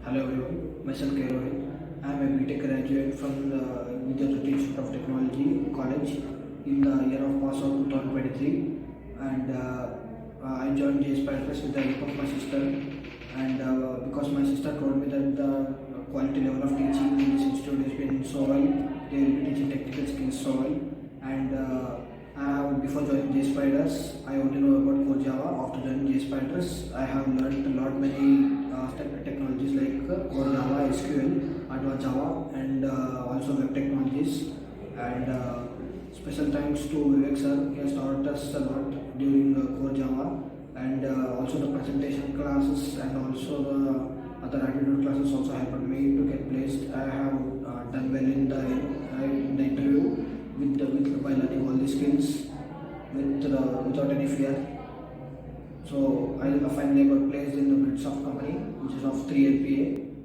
Hello everyone, myself Rohit. I am a B.TECH graduate from the Punjagutta Institute of Technology College in the year of pass out 2023, and I joined JSpiders with the help of my sister, and because my sister told me that the quality level of teaching in this institute has been so well, they will be teaching technical skills so well, and before joining JSpiders, I only know about core Java. After joining JSpiders, I have learned a lot many technologies like core Java, SQL, advanced Java, and also web technologies. And special thanks to Vivek sir. He has taught us a lot during core Java, and also the presentation classes and also the other attitude classes also helped me to get placed. I have done well in the interview by learning all these skills without any fear. So I finally got placed in the Britsoft company, which is of 3 LPA.